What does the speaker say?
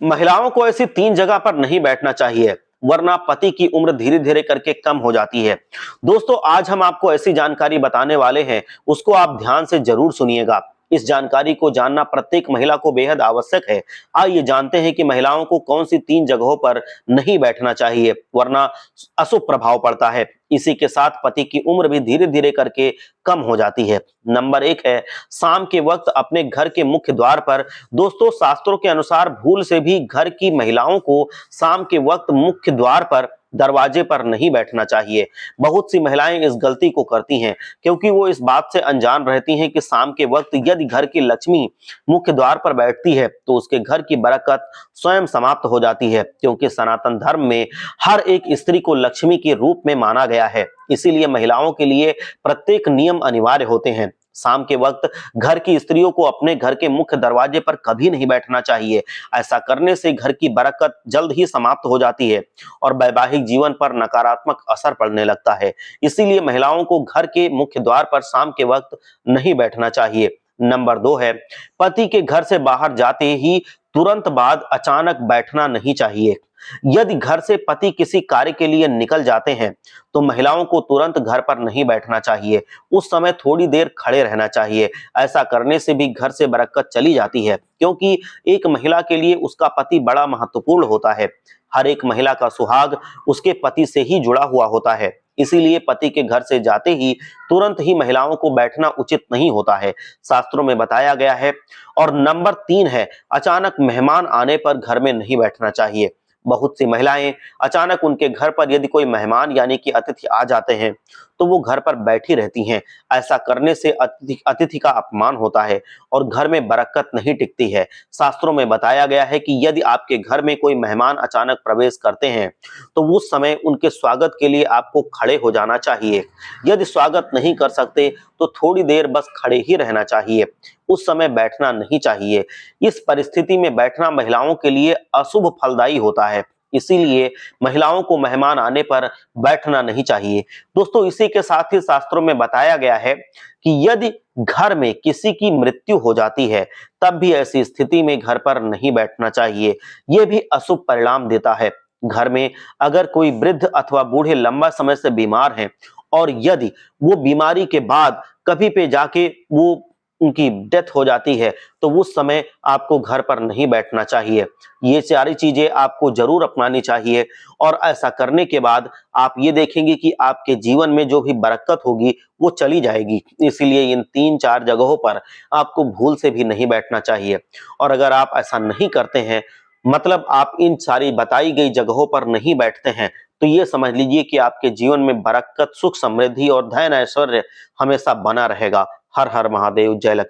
महिलाओं को ऐसी 3 जगह पर नहीं बैठना चाहिए, वरना पति की उम्र धीरे धीरे करके कम हो जाती है। दोस्तों, आज हम आपको ऐसी जानकारी बताने वाले हैं, उसको आप ध्यान से जरूर सुनिएगा। इस जानकारी को जानना प्रत्येक महिला को बेहद आवश्यक है। आइए जानते हैं कि महिलाओं को कौन सी 3 जगहों पर नहीं बैठना चाहिए, वरना अशुभ प्रभाव पड़ता है। इसी के साथ पति की उम्र भी धीरे धीरे करके कम हो जाती है। नंबर 1 है शाम के वक्त अपने घर के मुख्य द्वार पर। दोस्तों, शास्त्रों के अनुसार भूल से भी घर की महिलाओं को शाम के वक्त मुख्य द्वार पर, दरवाजे पर नहीं बैठना चाहिए। बहुत सी महिलाएं इस गलती को करती हैं, क्योंकि वो इस बात से अनजान रहती हैं कि शाम के वक्त यदि घर की लक्ष्मी मुख्य द्वार पर बैठती है तो उसके घर की बरकत स्वयं समाप्त हो जाती है, क्योंकि सनातन धर्म में हर एक स्त्री को लक्ष्मी के रूप में माना गया है। इसीलिए महिलाओं के लिए प्रत्येक नियम अनिवार्य होते हैं। शाम के वक्त घर की स्त्रियों को अपने घर के मुख्य दरवाजे पर कभी नहीं बैठना चाहिए। ऐसा करने से घर की बरकत जल्द ही समाप्त हो जाती है और वैवाहिक जीवन पर नकारात्मक असर पड़ने लगता है। इसीलिए महिलाओं को घर के मुख्य द्वार पर शाम के वक्त नहीं बैठना चाहिए। नंबर 2 है पति के घर से बाहर जाते ही तुरंत बाद अचानक बैठना नहीं चाहिए। यदि घर से पति किसी कार्य के लिए निकल जाते हैं तो महिलाओं को तुरंत घर पर नहीं बैठना चाहिए। उस समय थोड़ी देर खड़े रहना चाहिए। ऐसा करने से भी घर से बरकत चली जाती है, क्योंकि एक महिला के लिए उसका पति बड़ा महत्वपूर्ण होता है। हर एक महिला का सुहाग उसके पति से ही जुड़ा हुआ होता है। इसीलिए पति के घर से जाते ही तुरंत ही महिलाओं को बैठना उचित नहीं होता है, शास्त्रों में बताया गया है। और नंबर 3 है अचानक मेहमान आने पर घर में नहीं बैठना चाहिए। बहुत सी महिलाएं अचानक उनके घर पर यदि कोई मेहमान यानी कि अतिथि आ जाते हैं तो वो घर पर बैठी रहती हैं। ऐसा करने से अतिथि का अपमान होता है और घर में बरकत नहीं टिकती है। शास्त्रों में बताया गया है कि यदि आपके घर में कोई मेहमान अचानक प्रवेश करते हैं तो उस समय उनके स्वागत के लिए आपको खड़े हो जाना चाहिए। यदि स्वागत नहीं कर सकते तो थोड़ी देर बस खड़े ही रहना चाहिए, उस समय बैठना नहीं चाहिए। इस परिस्थिति में बैठना महिलाओं के लिए अशुभ फलदायी होता है, इसीलिए महिलाओं को मेहमान आने पर बैठना नहीं चाहिए। दोस्तों, इसी के साथ ही शास्त्रों में बताया गया है कि यदि घर में किसी की मृत्यु हो जाती है तब भी ऐसी स्थिति में घर पर नहीं बैठना चाहिए। यह भी अशुभ परिणाम देता है। घर में अगर कोई वृद्ध अथवा बूढ़े लंबा समय से बीमार हैं और यदि वो बीमारी के बाद कभी पे जाके वो उनकी डेथ हो जाती है तो उस समय आपको घर पर नहीं बैठना चाहिए। ये सारी चीजें आपको जरूर अपनानी चाहिए और ऐसा करने के बाद आप ये देखेंगे कि आपके जीवन में जो भी बरकत होगी वो चली जाएगी। इसीलिए इन 3-4 जगहों पर आपको भूल से भी नहीं बैठना चाहिए। और अगर आप ऐसा नहीं करते हैं, मतलब आप इन सारी बताई गई जगहों पर नहीं बैठते हैं, तो ये समझ लीजिए कि आपके जीवन में बरकत, सुख, समृद्धि और धन ऐश्वर्य हमेशा बना रहेगा। हर हर महादेव। जय लक्ष्मी।